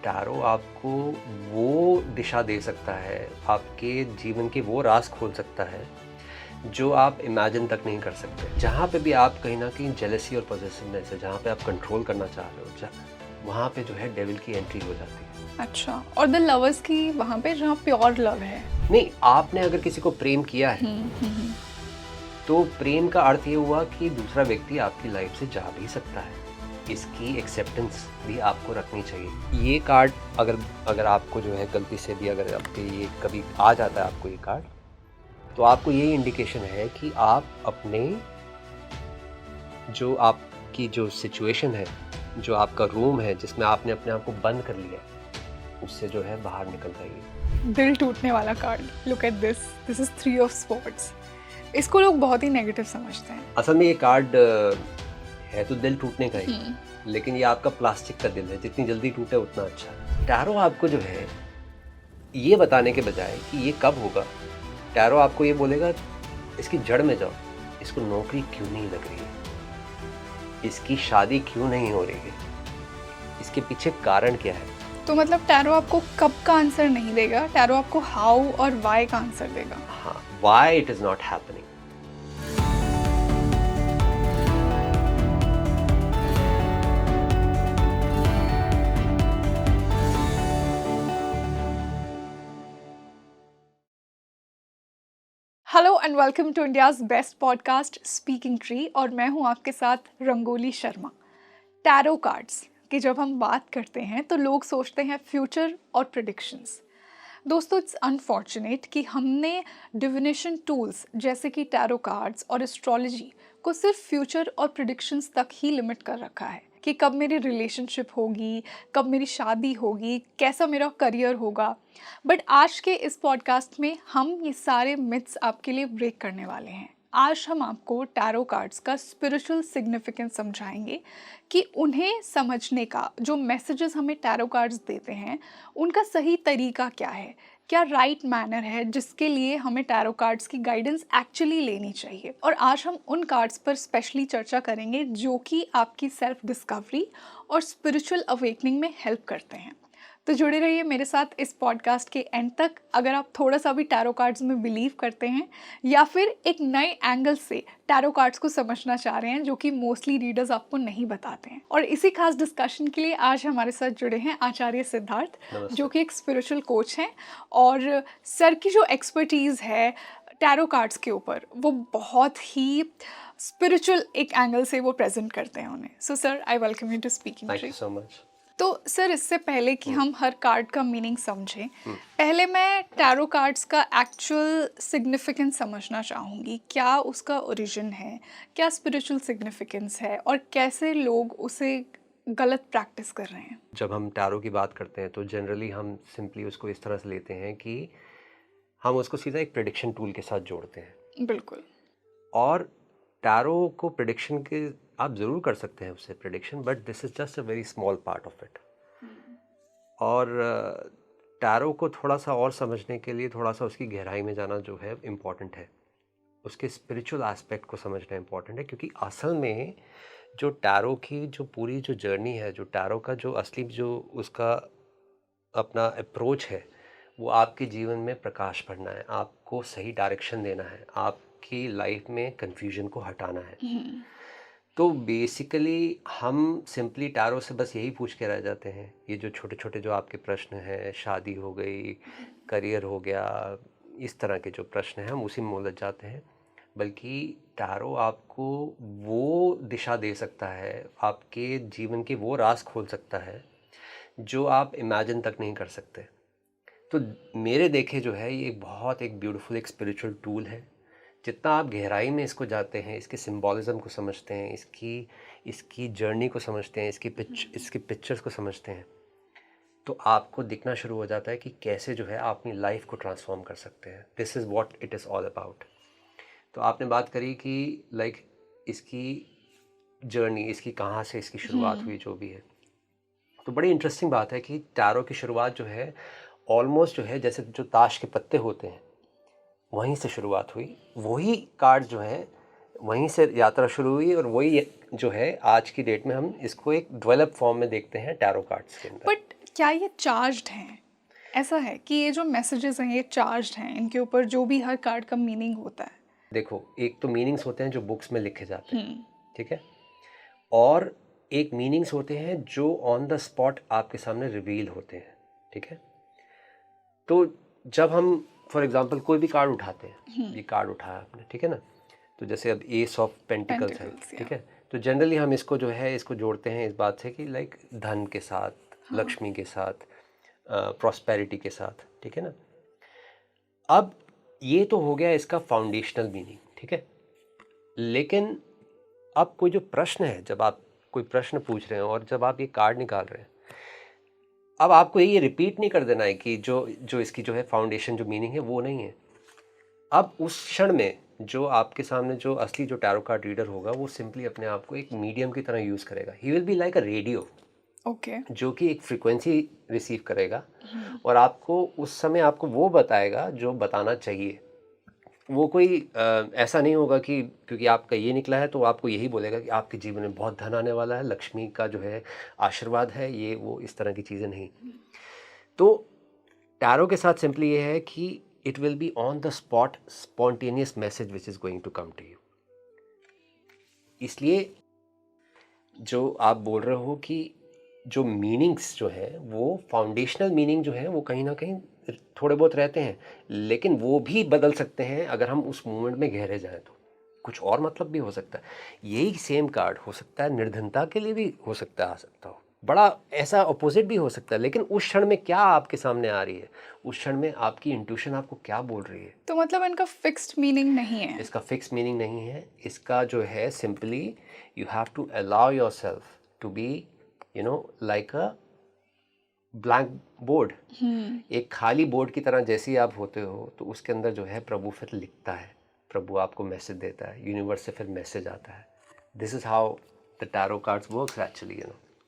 Tarot आपको वो दिशा दे सकता है, आपके जीवन के वो राज खोल सकता है जो आप इमेजिन तक नहीं कर सकते। जहाँ पे भी आप कहीं ना कहीं जेलसी और पॉसेसिवनेस है, जहाँ पे आप कंट्रोल करना चाह रहे हो, वहाँ पे जो है डेविल की एंट्री हो जाती है। अच्छा, और द लवर्स की वहाँ पे जहाँ प्योर लव है। नहीं, आपने अगर किसी को प्रेम किया है तो प्रेम का अर्थ ये हुआ कि दूसरा व्यक्ति आपकी लाइफ से जा भी सकता है। इसकी एक्सेप्टेंस भी आपको रखनी चाहिए। ये कार्ड अगर आपको जो है गलती से भी अगर आपके ये कभी आ जाता है आपको ये कार्ड, तो आपको ये इंडिकेशन है कि आप अपने जो आपकी जो सिचुएशन है, जो आपका रूम है जिसमें आपने अपने आप को बंद कर लिया है, उससे जो है बाहर निकल जाइए। दिल टूटने वाला card, look at this is 3 of swords. इसको लोग बहुत ही नेगेटिव समझते हैं। असल में ये कार्ड है तो दिल टूटने का ही, लेकिन ये आपका प्लास्टिक का दिल है, जितनी जल्दी टूटे उतना अच्छा। टैरो आपको जो है ये बताने के बजाय कि ये कब होगा, टैरो आपको ये बोलेगा इसकी जड़ में जाओ। इसको नौकरी क्यों नहीं लग रही है, इसकी शादी क्यों नहीं हो रही है, इसके पीछे कारण क्या है। तो मतलब टैरो आपको कब का आंसर नहीं देगा, टैरो आपको हाउ और वाई का आंसर देगा। हाँ, why it is not happening. Hello and welcome to India's best podcast speaking tree, और मैं हूं आपके साथ रंगोली शर्मा। टैरो कार्ड्स की जब हम बात करते हैं तो लोग सोचते हैं फ्यूचर और प्रेडिक्शंस। दोस्तों, इट्स अनफॉर्चुनेट कि हमने डिविनेशन टूल्स जैसे कि टैरो कार्ड्स और एस्ट्रोलॉजी को सिर्फ फ्यूचर और प्रेडिक्शंस तक ही लिमिट कर रखा है कि कब मेरी रिलेशनशिप होगी, कब मेरी शादी होगी, कैसा मेरा करियर होगा। बट आज के इस पॉडकास्ट में हम ये सारे मिथ्स आपके लिए ब्रेक करने वाले हैं। आज हम आपको टैरो कार्ड्स का स्पिरिचुअल सिग्निफिकेंस समझाएंगे कि उन्हें समझने का, जो मैसेजेस हमें टैरो कार्ड्स देते हैं, उनका सही तरीका क्या है, क्या राइट मैनर है जिसके लिए हमें टैरो कार्ड्स की गाइडेंस एक्चुअली लेनी चाहिए। और आज हम उन कार्ड्स पर स्पेशली चर्चा करेंगे जो कि आपकी सेल्फ डिस्कवरी और स्पिरिचुअल अवेकनिंग में हेल्प करते हैं। तो जुड़े रहिए मेरे साथ इस पॉडकास्ट के एंड तक। अगर आप थोड़ा सा भी टैरो कार्ड्स में बिलीव करते हैं या फिर एक नए एंगल से टैरो कार्ड्स को समझना चाह रहे हैं जो कि मोस्टली रीडर्स आपको नहीं बताते हैं। और इसी खास डिस्कशन के लिए आज हमारे साथ जुड़े हैं आचार्य सिद्धार्थ, जो कि एक स्पिरिचुअल कोच हैं, और सर की जो एक्सपर्टीज़ है टैरो कार्ड्स के ऊपर वो बहुत ही स्पिरिचुअल एक एंगल से वो प्रेजेंट करते हैं उन्हें। So sir, I welcome you to speaking tree. Thank you so much. तो सर, इससे पहले कि हम हर कार्ड का मीनिंग समझें, पहले मैं टैरो कार्ड्स का एक्चुअल सिग्निफिकेंस समझना चाहूँगी। क्या उसका ओरिजिन है, क्या स्पिरिचुअल सिग्निफिकेंस है, और कैसे लोग उसे गलत प्रैक्टिस कर रहे हैं। जब हम टैरो की बात करते हैं तो जनरली हम सिंपली उसको इस तरह से लेते हैं कि हम उसको सीधा एक प्रेडिक्शन टूल के साथ जोड़ते हैं। बिल्कुल। और टैरो को प्रेडिक्शन के आप ज़रूर कर सकते हैं उससे prediction, but this is just a very small part of it. और टैरो को थोड़ा सा और समझने के लिए थोड़ा सा उसकी गहराई में जाना जो है इम्पॉर्टेंट है, उसके स्पिरिचुअल एस्पेक्ट को समझना इम्पॉर्टेंट है। क्योंकि असल में जो टैरो की जो पूरी जो जर्नी है, जो टैरो का जो असली जो उसका अपना अप्रोच है, वो आपके जीवन में प्रकाश भरना है, आपको सही डायरेक्शन देना है, आपकी लाइफ में कन्फ्यूजन को हटाना है। तो बेसिकली हम सिंपली टैरो से बस यही पूछ के रह जाते हैं। ये जो छोटे छोटे जो आपके प्रश्न हैं, शादी हो गई, करियर हो गया, इस तरह के जो प्रश्न हैं हम उसी में उलझ जाते हैं। बल्कि टैरो आपको वो दिशा दे सकता है, आपके जीवन के वो राज खोल सकता है जो आप इमेजिन तक नहीं कर सकते। तो मेरे देखे जो है ये बहुत एक ब्यूटीफुल एक स्पिरिचुअल टूल है। जितना आप गहराई में इसको जाते हैं, इसके सिंबॉलिज्म को समझते हैं, इसकी जर्नी को समझते हैं, इसकी पिक्चर्स को समझते हैं, तो आपको दिखना शुरू हो जाता है कि कैसे जो है आप अपनी लाइफ को ट्रांसफॉर्म कर सकते हैं। This is what it is all about. तो आपने बात करी कि लाइक इसकी जर्नी, इसकी कहाँ से इसकी शुरुआत हुई, जो भी है, तो बड़ी इंटरेस्टिंग बात है कि टैरो की शुरुआत जो है ऑलमोस्ट जो है जैसे जो ताश के पत्ते होते हैं वहीं से शुरुआत हुई। वही कार्ड जो है वहीं से यात्रा शुरू हुई, और वही जो है आज की डेट में हम इसको एक डेवलप फॉर्म में देखते हैं टैरो कार्ड्स के अंदर। बट क्या ये चार्ज्ड हैं? ऐसा है कि ये जो मैसेजेस हैं ये चार्ज्ड हैं, इनके ऊपर जो भी हर कार्ड का मीनिंग होता है? देखो, एक तो मीनिंग्स होते हैं जो बुक्स में लिखे जाते हैं, हम्म। ठीक है, और एक मीनिंग्स होते हैं जो ऑन द स्पॉट आपके सामने रिवील होते हैं, ठीक है। तो जब हम फॉर एग्जांपल कोई भी कार्ड उठाते हैं, ये कार्ड उठाया आपने, ठीक है ना, तो जैसे अब एस ऑफ पेंटिकल्स है, पेंटिकल्स, ठीक है, तो जनरली हम इसको जो है इसको जोड़ते हैं इस बात से कि लाइक धन के साथ, लक्ष्मी के साथ, प्रॉस्पेरिटी के साथ, ठीक है ना। अब ये तो हो गया इसका फाउंडेशनल मीनिंग, ठीक है। लेकिन अब कोई जो प्रश्न है, जब आप कोई प्रश्न पूछ रहे हैं और जब आप ये कार्ड निकाल रहे हैं, अब आपको ये रिपीट नहीं कर देना है कि जो जो इसकी जो है फाउंडेशन जो मीनिंग है वो नहीं है। अब उस क्षण में जो आपके सामने जो असली जो टैरो कार्ड रीडर होगा वो सिंपली अपने आप को एक मीडियम की तरह यूज़ करेगा। He will be like a radio, okay. जो कि एक फ्रीक्वेंसी रिसीव करेगा और आपको उस समय आपको वो बताएगा जो बताना चाहिए। वो कोई ऐसा नहीं होगा कि क्योंकि आपका ये निकला है तो आपको यही बोलेगा कि आपके जीवन में बहुत धन आने वाला है, लक्ष्मी का जो है आशीर्वाद है, ये वो इस तरह की चीज़ें नहीं। तो टैरो के साथ सिंपली ये है कि it will be on the spot spontaneous message which is going to come to you. इसलिए जो आप बोल रहे हो कि जो मीनिंग्स जो है वो फाउंडेशनल मीनिंग जो है वो कहीं ना कहीं थोड़े बहुत रहते हैं, लेकिन वो भी बदल सकते हैं अगर हम उस मोमेंट में गहरे जाएं तो कुछ और मतलब भी हो सकता है। यही सेम कार्ड हो सकता है निर्धनता के लिए भी हो सकता है, आ सकता हो, बड़ा ऐसा अपोजिट भी हो सकता है। लेकिन उस क्षण में क्या आपके सामने आ रही है, उस क्षण में आपकी इंट्यूशन आपको क्या बोल रही है, तो मतलब इनका फिक्स्ड मीनिंग नहीं है? इसका फिक्स मीनिंग नहीं है। इसका जो है simply you have to allow your self to be like a blank board. एक खाली बोर्ड की तरह जैसे ही आप होते हो तो उसके अंदर जो है प्रभु फिर लिखता है, प्रभु आपको मैसेज देता है, यूनिवर्स से फिर मैसेज आता है। This is how the tarot cards works actually.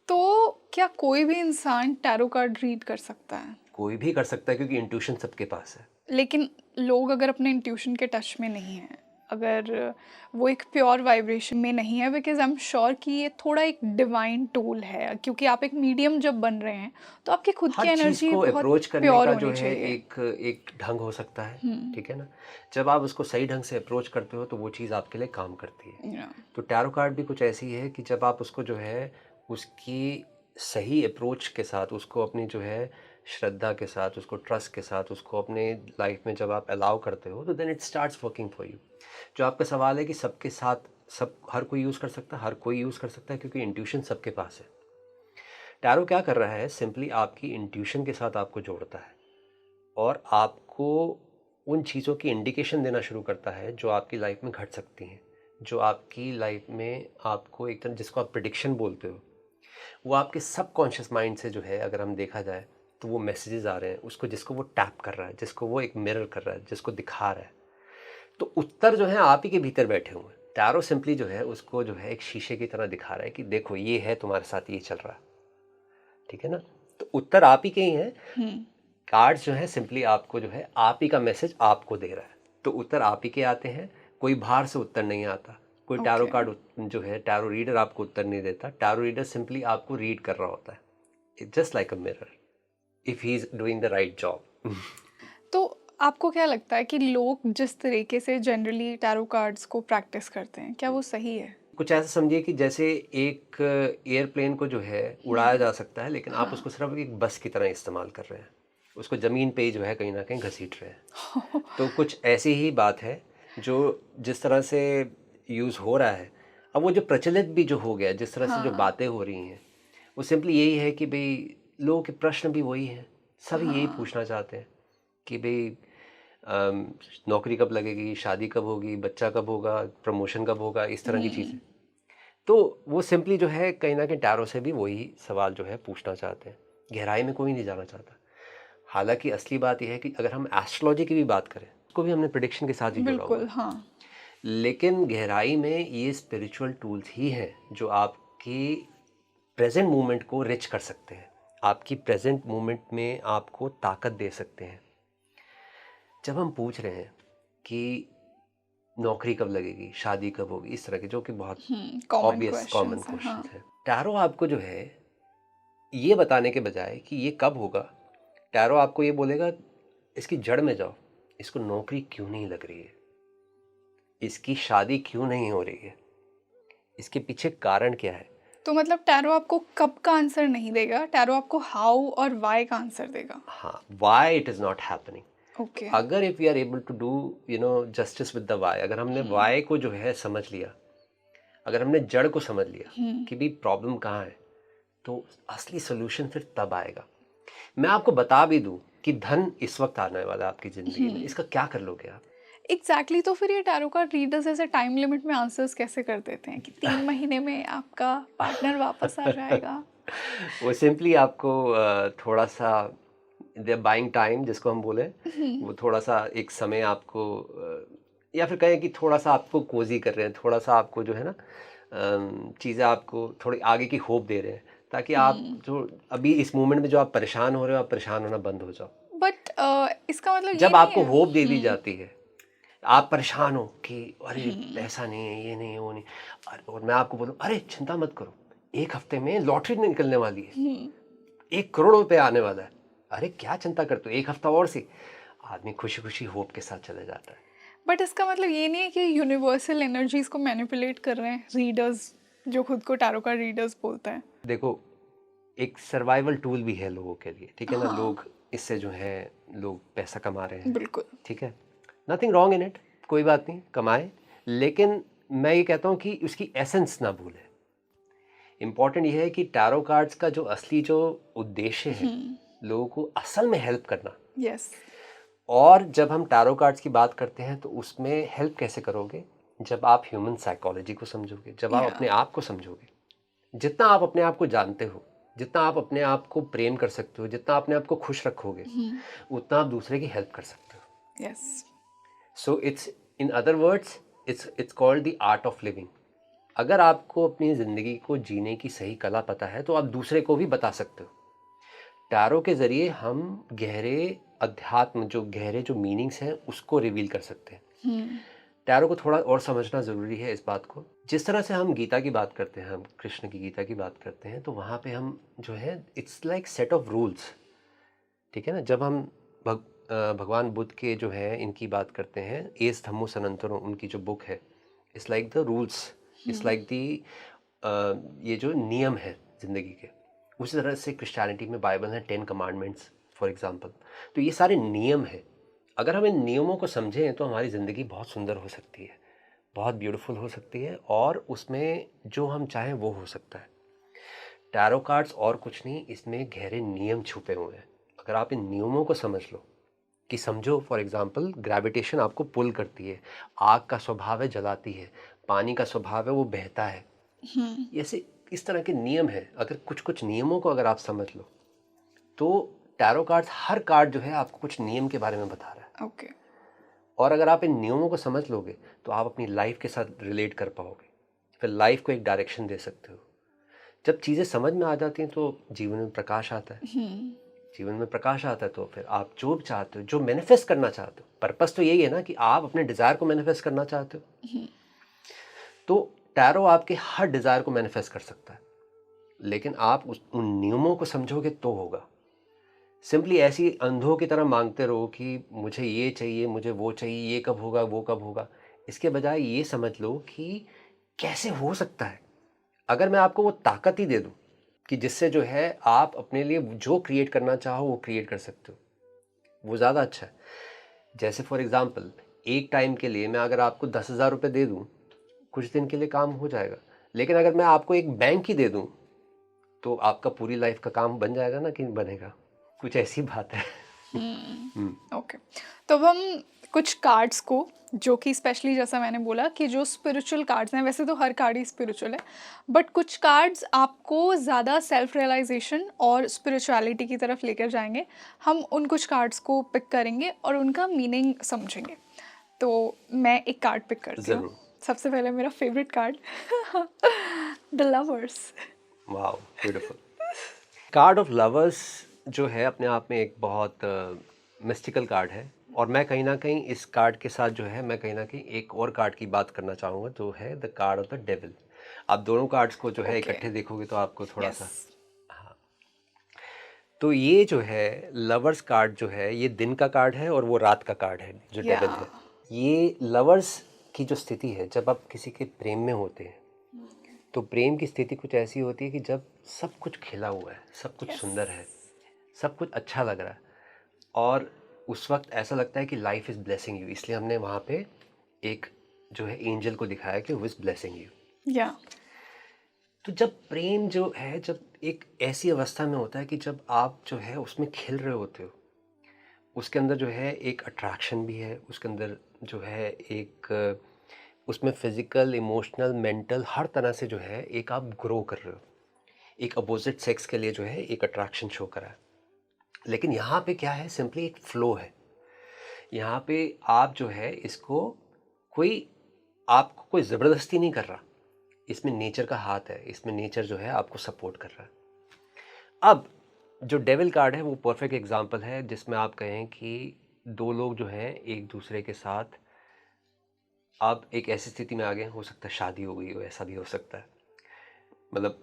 तो क्या कोई भी इंसान टैरो कार्ड रीड कर सकता है? कोई भी कर सकता है क्योंकि इंट्यूशन सबके पास है। लेकिन लोग अगर अपने इंट्यूशन के टच में नहीं हैं, अगर वो एक प्योर वाइब्रेशन में नहीं है, बिकॉज आई एम श्योर कि ये थोड़ा एक डिवाइन टूल है, क्योंकि आप एक मीडियम जब बन रहे हैं तो आपकी खुद की हर चीज़ एनर्जी को बहुत अप्रोच करने प्योर का जो होनी है चाहिए। एक ढंग हो सकता है, ठीक है ना। जब आप उसको सही ढंग से अप्रोच करते हो तो वो चीज़ आपके लिए काम करती है। Yeah. तो टैरो कार्ड भी कुछ ऐसी है कि जब आप उसको जो है उसकी सही अप्रोच के साथ, उसको अपनी जो है श्रद्धा के साथ, उसको ट्रस्ट के साथ, उसको अपने लाइफ में जब आप अलाउ करते हो तो then it starts working for you. जो आपका सवाल है कि सबके साथ सब हर कोई यूज़ कर सकता है, हर कोई यूज़ कर सकता है क्योंकि इंट्यूशन सबके पास है। टैरो क्या कर रहा है, सिंपली आपकी इंट्यूशन के साथ आपको जोड़ता है और आपको उन चीज़ों की इंडिकेशन देना शुरू करता है जो आपकी लाइफ में घट सकती हैं, जो आपकी लाइफ में आपको एक तरह जिसको आप प्रिडिक्शन बोलते हो, वो आपके सबकॉन्शियस माइंड से जो है अगर हम देखा जाए तो वो मैसेजेस आ रहे हैं उसको, जिसको वो टैप कर रहा है, जिसको वो एक मिरर कर रहा है, जिसको दिखा रहा है। तो उत्तर जो है आप ही के भीतर बैठे हुए हैं। टैरो सिंपली जो है उसको जो है एक शीशे की तरह दिखा रहा है कि देखो ये है तुम्हारे साथ, ये चल रहा है, ठीक है ना। तो उत्तर आप ही के ही हैं। कार्ड्स जो है सिंपली आपको जो है आप ही का मैसेज आपको दे रहा है, तो उत्तर आप ही के आते हैं। कोई बाहर से उत्तर नहीं आता। कोई टैरो Okay. कार्ड जो है टैरो रीडर आपको उत्तर नहीं देता। टैरो रीडर सिंपली आपको रीड कर रहा होता है, it's just like a mirror if he is doing the right job. तो आपको क्या लगता है कि लोग जिस तरीके से जनरली टैरो कार्ड्स को प्रैक्टिस करते हैं, क्या वो सही है? कुछ ऐसा समझिए कि जैसे एक एयरप्लेन को जो है उड़ाया जा सकता है, लेकिन आप उसको सिर्फ एक बस की तरह इस्तेमाल कर रहे हैं, उसको ज़मीन पे ही जो है कहीं ना कहीं घसीट रहे हैं। तो कुछ ऐसी ही बात है जो जिस तरह से यूज़ हो रहा है, अब वो जो प्रचलित भी जो हो गया, जिस तरह से जो बातें हो रही हैं, वो सिंपली यही है कि भाई लोगों के प्रश्न भी वही हैं, सभी यही पूछना चाहते हैं कि भाई नौकरी कब लगेगी, शादी कब होगी, बच्चा कब होगा, प्रमोशन कब होगा, इस तरह की चीज़ें। तो वो सिंपली जो है कहीं ना कहीं टैरो से भी वही सवाल जो है पूछना चाहते हैं, गहराई में कोई नहीं जाना चाहता। हालांकि असली बात यह है कि अगर हम एस्ट्रोलॉजी की भी बात करें, उसको भी हमने प्रेडिक्शन के साथ ही जोड़ा हुआ बिल्कुल, है, हाँ। लेकिन गहराई में ये स्पिरिचुअल टूल्स ही हैं जो आपकी प्रेजेंट मोमेंट को रिच कर सकते हैं, आपकी प्रेजेंट मोमेंट में आपको ताकत दे सकते हैं। जब हम पूछ रहे हैं कि नौकरी कब लगेगी, शादी कब होगी, इस तरह के जो कि बहुत कॉमन ऑब्वियस कॉमन क्वेश्चंस हैं, क्वेश्चंस हाँ। हैं, टैरो आपको जो है ये बताने के बजाय कि ये कब होगा, टैरो आपको ये बोलेगा इसकी जड़ में जाओ, इसको नौकरी क्यों नहीं लग रही है, इसकी शादी क्यों नहीं हो रही है, इसके पीछे कारण क्या है। तो मतलब टैरो आपको कब का आंसर नहीं देगा, टैरो आपको हाउ और वाई का आंसर देगा। हाँ, why it is not happening. Okay. अगर if we are able to do justice with the why, अगर हमने वाई को जो है समझ लिया, अगर हमने जड़ को समझ लिया कि भी प्रॉब्लम कहाँ है, तो असली सोल्यूशन फिर तब आएगा। मैं आपको बता भी दूं कि धन इस वक्त आने वाला है आपकी ज़िंदगी में, इसका क्या कर लोगे आप? एग्जैक्टली तो फिर ये टैरो कार्ड रीडर्स ऐसे टाइम लिमिट में आंसर्स कैसे कर देते हैं कि 3 महीने में आपका पार्टनर वापस आ जाएगा। वो सिंपली आपको थोड़ा सा दे बाइंग टाइम जिसको हम बोले, वो थोड़ा सा एक समय आपको या फिर कहें कि थोड़ा सा आपको कोजी कर रहे हैं, थोड़ा सा आपको जो है ना चीज़ें आपको थोड़ी आगे की होप दे रहे हैं, ताकि आप जो अभी इस मोमेंट में जो आप परेशान हो रहे हो, आप परेशान होना बंद हो जाओ। बट इसका मतलब ये जब नहीं आपको है। होप दे दी जाती है, आप परेशान हो कि अरे पैसा नहीं है, ये नहीं है, वो नहीं, और मैं आपको बोलूं अरे चिंता मत करो, 1 हफ्ते में लॉटरी निकलने वाली है, 1 करोड़ रुपए आने वाला है, अरे क्या चिंता करते हो, 1 हफ्ता और सी, आदमी खुशी खुशी होप के साथ चले जाता है। बट इसका मतलब ये नहीं है कि यूनिवर्सल एनर्जीज को मैनिपुलेट कर रहे हैं रीडर्स, जो खुद को टैरो कार्ड रीडर्स बोलते हैं। देखो, एक सर्वाइवल टूल भी है लोगों के लिए, ठीक है ना, लोग इससे जो है लोग पैसा कमा रहे हैं, बिल्कुल। ठीक है, नथिंग रॉन्ग इन इट, कोई बात नहीं, कमाए, लेकिन मैं ये कहता हूँ कि उसकी एसेंस ना भूलें। इम्पॉर्टेंट ये है कि टैरो कार्ड्स का जो असली जो उद्देश्य है, लोगों को असल में हेल्प करना। यस। और जब हम टैरो कार्ड्स की बात करते हैं तो उसमें हेल्प कैसे करोगे, जब आप ह्यूमन साइकोलॉजी को समझोगे, जब आप अपने आप को समझोगे, जितना आप अपने आप को जानते हो, जितना आप अपने आप को प्रेम कर सकते हो, जितना अपने आप को खुश रखोगे, उतना आप दूसरे की हेल्प कर सकते हो। Yes. So it's in other words it's called the art of living. अगर आपको अपनी ज़िंदगी को जीने की सही कला पता है तो आप दूसरे को भी बता सकते हो। टैरो के ज़रिए हम गहरे अध्यात्म, जो गहरे जो मीनिंग्स हैं, उसको रिवील कर सकते हैं। टैरो को थोड़ा और समझना ज़रूरी है इस बात को। जिस तरह से हम गीता की बात करते हैं, हम कृष्ण की गीता की बात करते हैं, तो वहाँ पे हम जो है it's like set of rules, ठीक है ना। जब हम भगवान बुद्ध के जो है इनकी बात करते हैं, एस धम्मो सनातनो, उनकी जो बुक है, it's like the rules, it's like the ये जो नियम है ज़िंदगी के। उसी तरह से क्रिश्चियनिटी में बाइबल है 10 कमांडमेंट्स फॉर एग्जांपल। तो ये सारे नियम हैं, अगर हम इन नियमों को समझें तो हमारी ज़िंदगी बहुत सुंदर हो सकती है, बहुत ब्यूटीफुल हो सकती है, और उसमें जो हम चाहें वो हो सकता है। टैरो कार्ड्स और कुछ नहीं, इसमें गहरे नियम छुपे हुए हैं। अगर आप इन नियमों को समझ लो, कि समझो फॉर एग्जांपल ग्रेविटेशन आपको पुल करती है, आग का स्वभाव है जलाती है, पानी का स्वभाव है वो बहता है, ऐसे इस तरह के नियम हैं। अगर कुछ कुछ नियमों को अगर आप समझ लो तो टैरो कार्ड्स, हर कार्ड जो है आपको कुछ नियम के बारे में बता रहा है। ओके। और अगर आप इन नियमों को समझ लोगे तो आप अपनी लाइफ के साथ रिलेट कर पाओगे, फिर लाइफ को एक डायरेक्शन दे सकते हो। जब चीज़ें समझ में आ जाती हैं तो जीवन में प्रकाश आता है। जीवन में प्रकाश आता है तो फिर आप जो भी चाहते हो, जो मैनिफेस्ट करना चाहते हो, पर्पस तो यही है ना कि आप अपने डिज़ायर को मैनिफेस्ट करना चाहते हो, तो टैरो आपके हर डिज़ायर को मैनिफेस्ट कर सकता है। लेकिन आप उन नियमों को समझोगे तो होगा। सिंपली ऐसी अंधों की तरह मांगते रहो कि मुझे ये चाहिए, मुझे वो चाहिए, ये कब होगा, वो कब होगा, इसके बजाय ये समझ लो कि कैसे हो सकता है। अगर मैं आपको वो ताकत ही दे दूं कि जिससे जो है आप अपने लिए जो क्रिएट करना चाहो वो क्रिएट कर सकते हो, वो ज़्यादा अच्छा है। जैसे फॉर एग्ज़ाम्पल, एक टाइम के लिए मैं अगर आपको 10,000 रुपये दे दूं, कुछ दिन के लिए काम हो जाएगा, लेकिन अगर मैं आपको एक बैंक ही दे दूं तो आपका पूरी लाइफ का काम बन जाएगा ना कि नहीं बनेगा, कुछ ऐसी बात है। ओके। तो अब हम कुछ कार्ड्स को, जो कि स्पेशली जैसा मैंने बोला कि जो स्पिरिचुअल कार्ड्स हैं, वैसे तो हर कार्ड ही स्पिरिचुअल है, बट कुछ कार्ड्स आपको ज़्यादा सेल्फ रियलाइजेशन और स्पिरिचुअलिटी की तरफ लेकर जाएंगे। हम उन कुछ कार्ड्स को पिक करेंगे और उनका मीनिंग समझेंगे। तो मैं एक कार्ड पिक करती हूँ। ज़रूर। सबसे पहले मेरा favourite card the lovers. Wow, beautiful. Card of lovers जो है अपने आप में एक बहुत मिस्टिकल कार्ड है, और मैं कहीं ना कहीं इस कार्ड के साथ जो है मैं कहीं ना कहीं एक और कार्ड की बात करना चाहूँगा, जो है the card of the devil. आप दोनों कार्ड्स को जो है Okay. इकट्ठे देखोगे तो आपको थोड़ा Yes. सा, हाँ, तो ये जो है लवर्स कार्ड जो है, ये दिन का कार्ड है और वो रात का कार्ड है जो या डेविल है। ये लवर्स की जो स्थिति है, जब आप किसी के प्रेम में होते हैं तो प्रेम की स्थिति कुछ ऐसी होती है कि जब सब कुछ खिला हुआ है, सब कुछ यस सुंदर है, सब कुछ अच्छा लग रहा है, और उस वक्त ऐसा लगता है कि लाइफ इज़ ब्लेसिंग यू। इसलिए हमने वहाँ पे एक जो है एंजल को दिखाया कि वो इज़ ब्लेसिंग यू। या तो जब प्रेम जो है, जब एक ऐसी अवस्था में होता है कि जब आप जो है उसमें खिल रहे होते हो, उसके अंदर जो है एक अट्रैक्शन भी है, उसके अंदर जो है एक उसमें फिजिकल, इमोशनल, मेंटल, हर तरह से जो है एक आप ग्रो कर रहे हो। एक अपोजिट सेक्स के लिए जो है एक अट्रैक्शन शो करा है। लेकिन यहाँ पे क्या है, सिंपली एक फ्लो है। यहाँ पे आप जो है इसको कोई आपको कोई ज़बरदस्ती नहीं कर रहा, इसमें नेचर का हाथ है, इसमें नेचर जो है आपको सपोर्ट कर रहा है। अब जो डेविल कार्ड है वो परफेक्ट एग्जांपल है जिसमें आप कहें कि दो लोग जो हैं एक दूसरे के साथ आप एक ऐसी स्थिति में आ गए, हो सकता है शादी हो गई हो, ऐसा भी हो सकता है। मतलब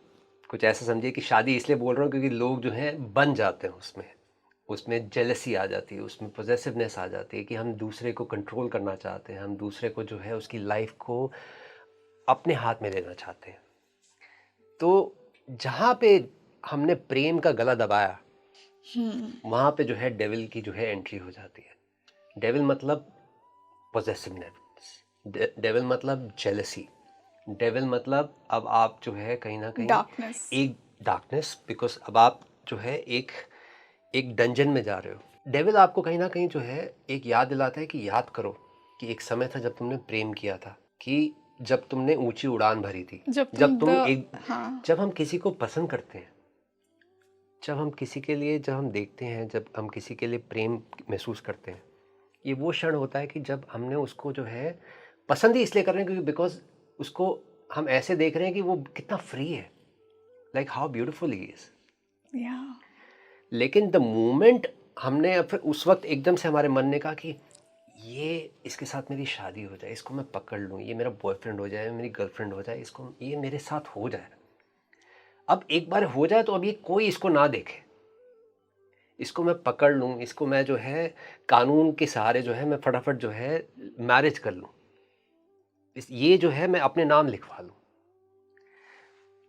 कुछ ऐसा समझिए कि शादी इसलिए बोल रहा हूँ क्योंकि लोग जो हैं बन जाते हैं उसमें, उसमें जेलसी आ जाती है, उसमें पॉजेसिवनेस आ जाती है कि हम दूसरे को कंट्रोल करना चाहते हैं, हम दूसरे को जो है उसकी लाइफ को अपने हाथ में लेना चाहते हैं। तो जहाँ पे हमने प्रेम का गला दबाया, वहाँ पे जो है डेविल की जो है एंट्री हो जाती है। डेविल मतलब पॉजेसिवनेस, डेविल मतलब जेलसी, डेविल मतलब अब आप जो है कहीं ना कहीं डार्कनेस एक डार्कनेस, बिकॉज अब आप जो है एक एक डंजन में जा रहे हो। डेविल आपको कहीं ना कहीं जो है एक याद दिलाता है कि याद करो कि एक समय था जब तुमने प्रेम किया था, कि जब तुमने ऊंची उड़ान भरी थी, जब जब तुम तुम द एक हाँ जब हम किसी को पसंद करते हैं, जब हम किसी के लिए, जब हम देखते हैं, जब हम किसी के लिए प्रेम महसूस करते हैं, ये वो क्षण होता है कि जब हमने उसको जो है पसंद ही इसलिए कर रहे हैं क्योंकि बिकॉज उसको हम ऐसे देख रहे हैं कि वो कितना फ्री है, like how beautiful he is. या लेकिन द मोमेंट हमने फिर उस वक्त एकदम से हमारे मन ने कहा कि ये इसके साथ मेरी शादी हो जाए, इसको मैं पकड़ लूँ, ये मेरा बॉयफ्रेंड हो जाए, मेरी गर्लफ्रेंड हो जाए, इसको ये मेरे साथ हो जाए। अब एक बार हो जाए तो अब ये कोई इसको ना देखे, इसको मैं पकड़ लूँ, इसको मैं जो है कानून के सहारे जो है मैं फटाफट जो है मैरिज कर लूँ, ये जो है मैं अपने नाम लिखवा लूँ।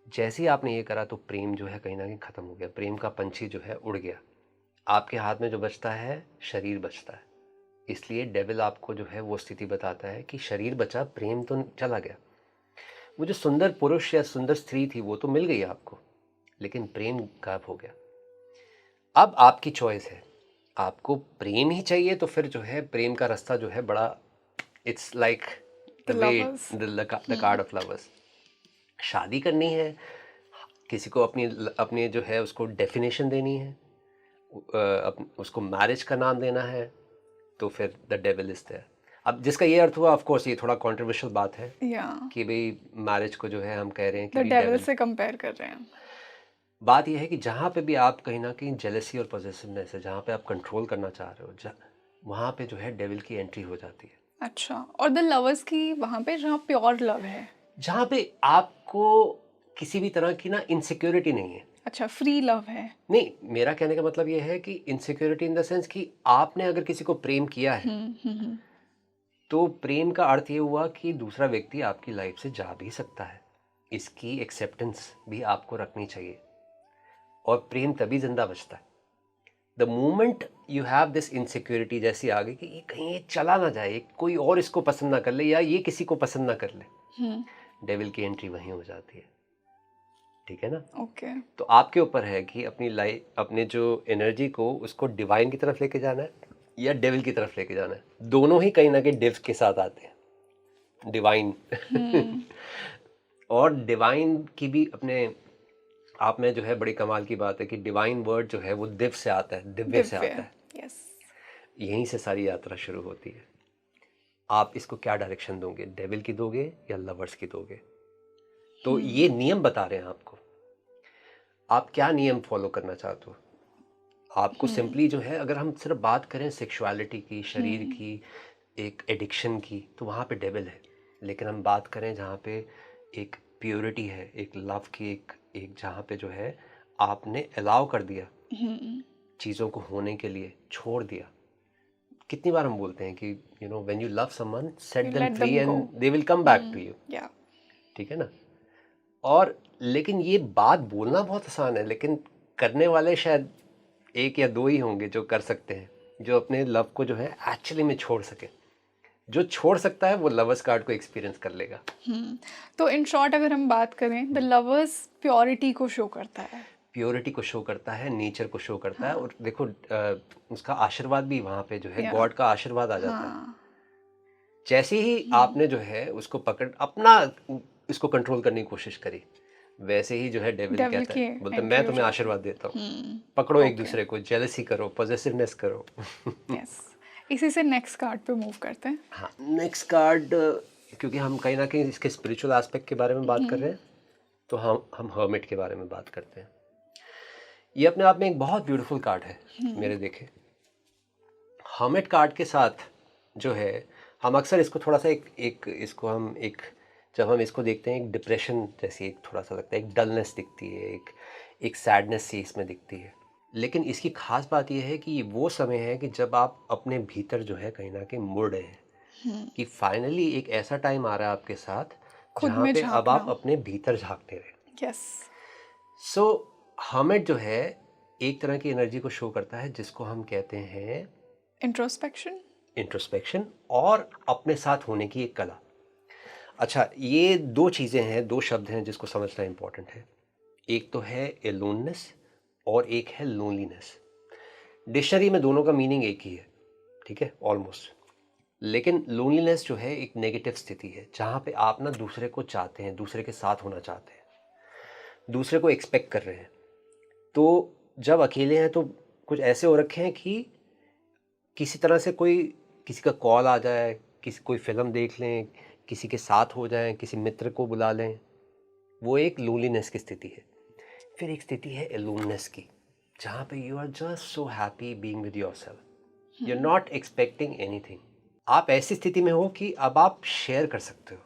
जैसे ही आपने ये करा तो प्रेम जो है कहीं ना कहीं ख़त्म हो गया, प्रेम का पंछी जो है उड़ गया। आपके हाथ में जो बचता है शरीर बचता है। इसलिए डेविल आपको जो है वो स्थिति बताता है कि शरीर बचा, प्रेम तो चला गया। वो जो सुंदर पुरुष या सुंदर स्त्री थी वो तो मिल गई आपको, लेकिन प्रेम गायब हो गया। अब आपकी चॉइस है, आपको प्रेम ही चाहिए तो फिर जो है प्रेम का रास्ता जो है बड़ा, it's like the the way, lovers the card of lovers. शादी करनी है, किसी को अपनी अपनी जो है उसको डेफिनेशन देनी है, उसको मैरिज का नाम देना है, तो फिर द डेविल इज देयर। अब जिसका ये अर्थ हुआ, ऑफ कोर्स ये थोड़ा कंट्रोवर्शियल बात है या कि भाई मैरिज को जो है हम कह रहे हैं कि द भी डेविल डेविल। से कंपेयर कर रहे हैं बात यह है कि जहाँ पे भी आप कहीं ना कहीं जेलसी और पॉसेसिवनेस है, जहाँ पे आप कंट्रोल करना चाह रहे हो, वहाँ पे जो है डेविल की एंट्री हो जाती है। अच्छा और द लवर्स की वहाँ पे जहाँ प्योर लव है जहाँ पे आपको किसी भी तरह की ना इनसिक्योरिटी नहीं है। अच्छा फ्री लव है नहीं, मेरा कहने का मतलब ये है कि इनसिक्योरिटी इन द सेंस कि आपने अगर किसी को प्रेम किया है तो प्रेम का अर्थ ये हुआ कि दूसरा व्यक्ति आपकी लाइफ से जा भी सकता है, इसकी एक्सेप्टेंस भी आपको रखनी चाहिए, और प्रेम तभी जिंदा बचता है। The moment you have this insecurity जैसी आ गई कि ये कहीं ये चला ना जाए, कोई और इसको पसंद ना कर ले, या ये किसी को पसंद ना कर ले, डेविल की एंट्री वहीं हो जाती है। ठीक है ना? ओके तो आपके ऊपर है कि अपनी लाइफ, अपने जो एनर्जी को उसको डिवाइन की तरफ लेके जाना है या डेविल की तरफ लेके जाना है। दोनों ही कहीं ना कहीं डिव के साथ आते हैं, डिवाइन। और डिवाइन की भी अपने आप में जो है बड़ी कमाल की बात है कि डिवाइन वर्ड जो है वो दिव से आता है, दिव्य से आता है। यस यहीं से सारी यात्रा शुरू होती है। आप इसको क्या डायरेक्शन दोगे, डेविल की दोगे या लवर्स की दोगे? तो ये नियम बता रहे हैं आपको, आप क्या नियम फॉलो करना चाहते हो। आपको सिंपली जो है, अगर हम सिर्फ बात करें सेक्सुअलिटी की, शरीर की, एक एडिक्शन की, तो वहाँ पे डेविल है। लेकिन हम बात करें जहाँ पे एक प्योरिटी है, एक लव की, एक जहाँ पे जो है आपने अलाउ कर दिया चीज़ों को होने के लिए छोड़ दिया। कितनी बार हम बोलते हैं कि you know when you love someone set You them let free them and go. They will come back to you, Yeah. ठीक है ना। और लेकिन ये बात बोलना बहुत आसान है, लेकिन करने वाले शायद एक या दो ही होंगे जो कर सकते हैं, जो अपने लव को जो है एक्चुअली में छोड़ सके। जो छोड़ सकता है वो लवर्स कार्ड को एक्सपीरियंस कर लेगा। तो इन शॉर्ट अगर हम बात करें, द लवर्स प्योरिटी को शो करता है। प्योरिटी को शो करता है, नेचर को शो करता है, और देखो उसका आशीर्वाद भी वहाँ पे जो है Yeah. गॉड का आशीर्वाद आ जाता है। हाँ. जैसे ही आपने जो है उसको पकड़ अपना इसको कंट्रोल करने की कोशिश करी, वैसे ही जो है डेविल Devil कहता की है, बोलता है entry मैं हो तुम्हें जाती आशीर्वाद देता हूँ, पकड़ो एक Okay. दूसरे को, जेलसी करो, पॉजेसिवनेस करो। यस, इसी से नेक्स्ट कार्ड पे मूव करते हैं। हाँ, नेक्स्ट कार्ड, क्योंकि हम कहीं ना कहीं इसके स्पिरिचुअल एस्पेक्ट के बारे में बात कर रहे हैं, तो हम हर्मिट के बारे में बात करते हैं। ये अपने आप में एक बहुत ब्यूटीफुल कार्ड है मेरे देखे। हर्मिट कार्ड के साथ जो है हम अक्सर इसको थोड़ा सा एक इसको हम एक जब हम इसको देखते हैं एक डिप्रेशन जैसी एक थोड़ा सा लगता है, एक डलनेस दिखती है, एक सैडनेस सी इसमें दिखती है। लेकिन इसकी खास बात यह है कि ये वो समय है कि जब आप अपने भीतर जो है कहीं ना कहीं मुड़ रहे हैं, कि फाइनली एक ऐसा टाइम आ रहा है आपके साथ खुद जहाँ में पे अब आप झांकना। अपने भीतर झांकते रहे। यस. सो हर्मिट जो है एक तरह की एनर्जी को शो करता है जिसको हम कहते हैं इंट्रोस्पेक्शन. इंट्रोस्पेक्शन और अपने साथ होने की एक कला। अच्छा, ये दो चीज़ें हैं, दो शब्द हैं जिसको समझना इम्पोर्टेंट है। एक तो है एलोननेस और एक है लोनलीनेस। डिक्शनरी में दोनों का मीनिंग एक ही है, ठीक है, ऑलमोस्ट। लेकिन लोनलीनेस जो है एक नेगेटिव स्थिति है जहाँ पे आप ना दूसरे को चाहते हैं, दूसरे के साथ होना चाहते हैं, दूसरे को एक्सपेक्ट कर रहे हैं। तो जब अकेले हैं तो कुछ ऐसे हो रखे हैं कि किसी तरह से किसी का कॉल आ जाए, कोई फिल्म देख लें, किसी के साथ हो जाएं, किसी मित्र को बुला लें, वो एक लोनलीनेस की स्थिति है। फिर एक स्थिति है एलोननेस की, जहाँ पे you are just so happy being with yourself, you are not expecting anything. आप ऐसी स्थिति में हो कि अब आप शेयर कर सकते हो।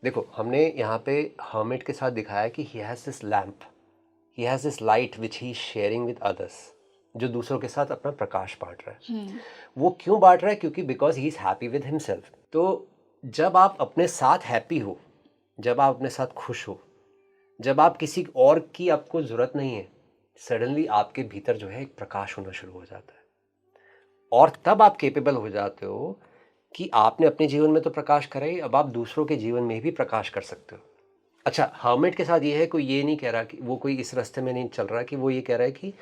देखो, हमने यहाँ पे हर्मिट के साथ दिखाया कि he has this lamp, he has this light which he is sharing with others, जो दूसरों के साथ अपना प्रकाश बांट रहा है। वो क्यों बांट रहा है? क्योंकि because he is happy with himself. तो जब आप अपने साथ हैप्पी हो, जब आप अपने साथ खुश हो, जब आप किसी और की आपको ज़रूरत नहीं है, सडनली आपके भीतर जो है एक प्रकाश होना शुरू हो जाता है, और तब आप केपेबल हो जाते हो कि आपने अपने जीवन में तो प्रकाश करा ही, अब आप दूसरों के जीवन में भी प्रकाश कर सकते हो। अच्छा, हर्मिट के साथ ये है, कोई ये नहीं कह रहा कि वो कोई इस रास्ते में नहीं चल रहा कि वो ये कह रहा है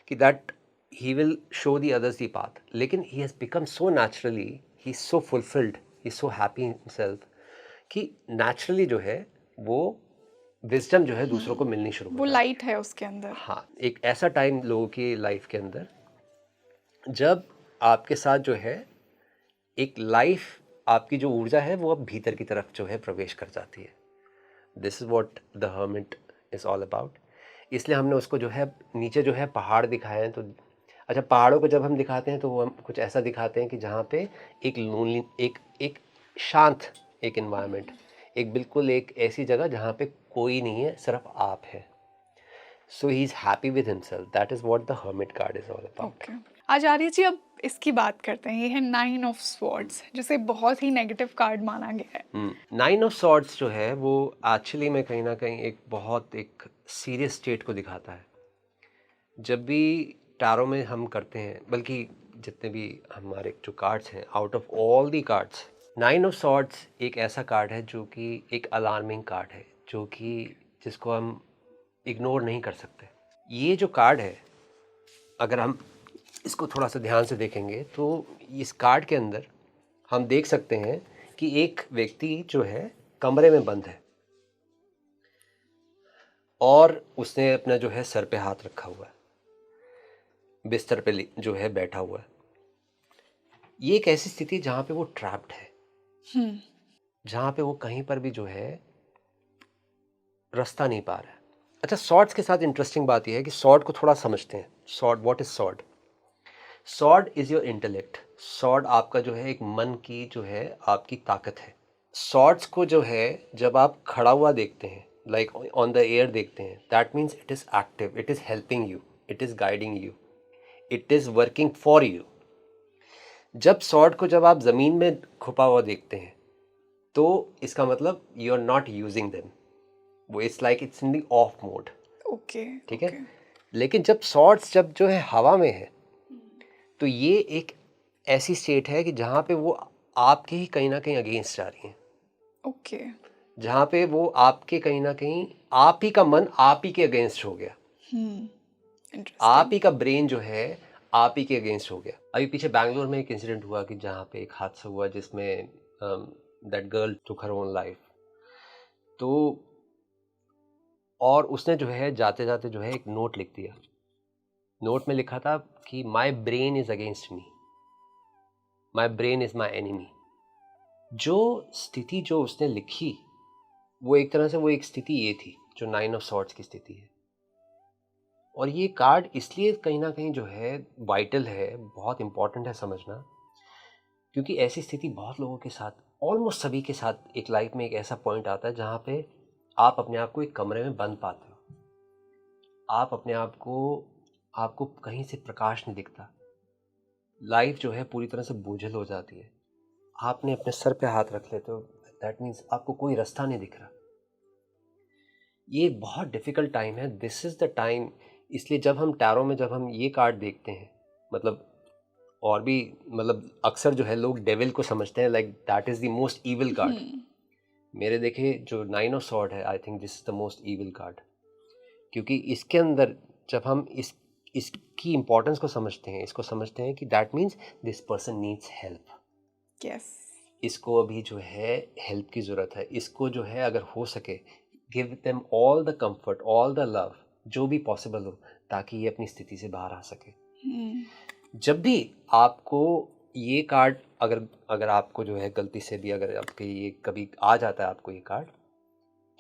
कि that he will show the others the path, लेकिन he has become so naturally, he is so fulfilled, he is so happy himself कि नेचुरली जो है वो विजडम जो है दूसरों को मिलनी शुरू हो वो जाती है। लाइट है उसके अंदर. हाँ, एक ऐसा टाइम लोगों की लाइफ के अंदर जब आपके साथ जो है एक लाइफ, आपकी जो ऊर्जा है वो अब भीतर की तरफ जो है प्रवेश कर जाती है। This is what the hermit is all about. इसलिए हमने उसको जो है नीचे जो है पहाड़ दिखाए हैं। तो अच्छा, पहाड़ों को जब हम दिखाते हैं तो वो हम कुछ ऐसा दिखाते हैं कि जहाँ पे एक लोनली, एक शांत एक इन्वायरमेंट, एक बिल्कुल एक ऐसी जगह जहाँ पे कोई नहीं है, सिर्फ आप है। So he is happy with himself. That is what the hermit card is all about. Okay, Acharya ji, अब इसकी बात करते हैं। ये है 9 ऑफ स्वॉर्ड्स, जिसे बहुत ही नेगेटिव कार्ड माना गया है. 9 ऑफ सॉर्ड्स जो है वो एक्चुअली में कहीं ना कहीं एक बहुत एक सीरियस स्टेट को दिखाता है। जब भी टैरो में हम करते हैं, बल्कि जितने भी हमारे जो कार्ड्स हैं, out of all the cards, 9 of swords एक ऐसा कार्ड है जो कि एक अलार्मिंग कार्ड है, जो कि जिसको हम इग्नोर नहीं कर सकते। ये जो कार्ड है, अगर हम इसको थोड़ा सा ध्यान से देखेंगे तो इस कार्ड के अंदर हम देख सकते हैं कि एक व्यक्ति जो है कमरे में बंद है और उसने अपना जो है सर पे हाथ रखा हुआ है, बिस्तर पे जो है बैठा हुआ है। ये एक ऐसी स्थिति जहाँ पे वो ट्रैप्ड है, जहाँ पे वो कहीं पर भी जो है रास्ता नहीं पा रहा है। अच्छा, सॉर्ड्स के साथ इंटरेस्टिंग बात यह है कि सॉर्ड को थोड़ा समझते हैं। Sword, what is sword? Sword is your intellect. Sword आपका जो है एक मन की जो है आपकी ताकत है। सॉर्ड्स को जो है जब आप खड़ा हुआ देखते हैं, लाइक ऑन द एयर देखते हैं, that means it is active, it is helping you. it is guiding you, it is working for you. जब sword को जब आप ज़मीन में छुपा हुआ देखते हैं तो इसका मतलब you are not using them, वो it's like it's in the off mode. Okay, ठीक है, लेकिन जब swords जब जो है हवा में है तो ये एक ऐसी स्टेट है कि जहाँ पे वो आपके ही कहीं ना कहीं अगेंस्ट जा रही हैं, ओके, जहाँ पे वो आपके कहीं ना कहीं आप ही का मन आप ही के अगेंस्ट हो गया, आप इंटरेस्टिंग, ही का ब्रेन जो है आप ही के अगेंस्ट हो गया. अभी पीछे बैंगलोर में एक इंसिडेंट हुआ कि जहाँ पे एक हादसा हुआ जिसमें that girl took her own life. तो और उसने जो है जाते जाते जो है एक नोट लिख दिया. नोट में लिखा था कि my brain is against me, my brain is my enemy. जो स्थिति जो उसने लिखी वो एक तरह से वो एक स्थिति ये थी जो 9 ऑफ सॉर्ड्स की स्थिति है. और ये कार्ड इसलिए कहीं ना कहीं जो है वाइटल है, बहुत इंपॉर्टेंट है समझना, क्योंकि ऐसी स्थिति बहुत लोगों के साथ, ऑलमोस्ट सभी के साथ एक लाइफ में एक ऐसा पॉइंट आता है जहाँ पे आप अपने आप को एक कमरे में बंद पाते हो. आप अपने आप को, आपको कहीं से प्रकाश नहीं दिखता. लाइफ जो है पूरी तरह से बोझिल हो जाती है. आपने अपने सर पे हाथ रख लेते हो, दैट मीन्स आपको कोई रास्ता नहीं दिख रहा. ये एक बहुत डिफ़िकल्ट टाइम है. This is the time. इसलिए जब हम टैरो में जब हम ये कार्ड देखते हैं, मतलब और भी मतलब अक्सर जो है लोग डेविल को समझते हैं like that is the most evil card. मेरे देखे जो 9 ऑफ सॉर्ड है, I think this is the most evil card, क्योंकि इसके अंदर जब हम इसकी इम्पोर्टेंस को समझते हैं, इसको समझते हैं कि that means this person needs help. Yes, इसको अभी जो है हेल्प की ज़रूरत है. इसको जो है अगर हो सके give them all the comfort, all the love, जो भी पॉसिबल हो, ताकि ये अपनी स्थिति से बाहर आ सके. जब भी आपको ये कार्ड अगर आपको जो है गलती से भी अगर आपके ये कभी आ जाता है आपको ये कार्ड,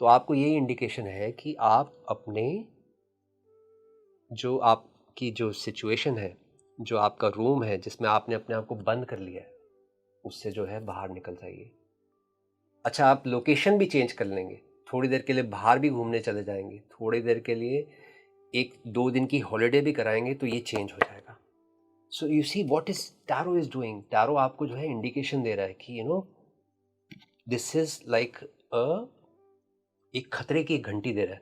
तो आपको ये इंडिकेशन है कि आप अपने जो आपकी जो सिचुएशन है, जो आपका रूम है जिसमें आपने अपने आप को बंद कर लिया है, उससे जो है बाहर निकल जाइए. अच्छा, आप लोकेशन भी चेंज कर लेंगे, थोड़ी देर के लिए बाहर भी घूमने चले जाएंगे, थोड़ी देर के लिए 1-2 दिन की हॉलीडे भी कराएंगे तो ये चेंज हो जाएगा. So you see what is tarot is doing. Tarot आपको जो है इंडिकेशन दे रहा है कि you no this is like एक खतरे की एक घंटी दे रहा है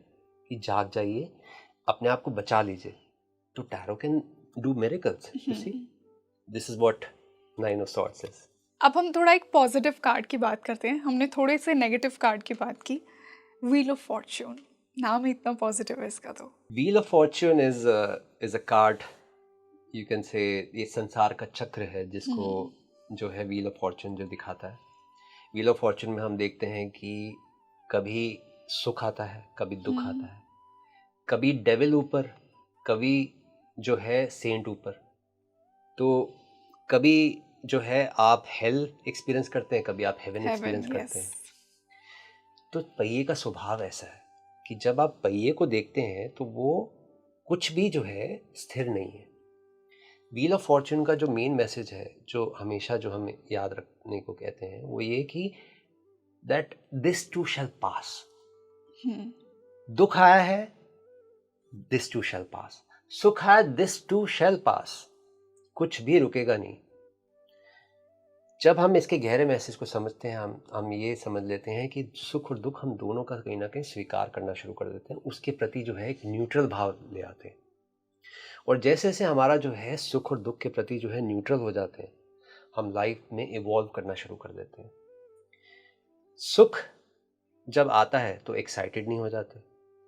कि जाग जाइए, अपने आप को बचा लीजिए. तो tarot can do miracles. You see, this is what 9 of swords is. अब हम थोड़ा एक पॉजिटिव कार्ड की बात करते हैं. हमने थोड़े से नेगेटिव कार्ड की बात की. व्हील ऑफ फॉर्च्यून, नाम ही इतना पॉजिटिव है इसका. तो wheel of Fortune is a card, you can say ये संसार का चक्र है जिसको जो है व्हील ऑफ फॉर्च्यून जो दिखाता है. व्हील ऑफ फॉर्च्यून में हम देखते हैं कि कभी सुख आता है, कभी दुख आता है, कभी डेविल ऊपर, कभी जो है सेंट ऊपर. तो कभी जो है आप हेल एक्सपीरियंस करते हैं, कभी आप हेवन एक्सपीरियंस करते हैं. तो पहिए का स्वभाव ऐसा है कि जब आप पहिए को देखते हैं तो वो कुछ भी जो है स्थिर नहीं है. व्हील ऑफ फॉर्च्यून का जो मेन मैसेज है, जो हमेशा जो हमें याद रखने को कहते हैं, वो ये कि दैट दिस टू शैल पास. दुख आया है, दिस टू शैल पास. सुख आया, दिस टू शैल पास. कुछ भी रुकेगा नहीं. जब हम इसके गहरे मैसेज को समझते हैं, हम ये समझ लेते हैं कि सुख और दुख हम दोनों का कहीं ना कहीं स्वीकार करना शुरू कर देते हैं, उसके प्रति जो है एक न्यूट्रल भाव ले आते हैं. और जैसे जैसे हमारा जो है सुख और दुख के प्रति जो है न्यूट्रल हो जाते हैं, हम लाइफ में इवॉल्व करना शुरू कर देते हैं. सुख जब आता है तो एक्साइटेड नहीं हो जाते,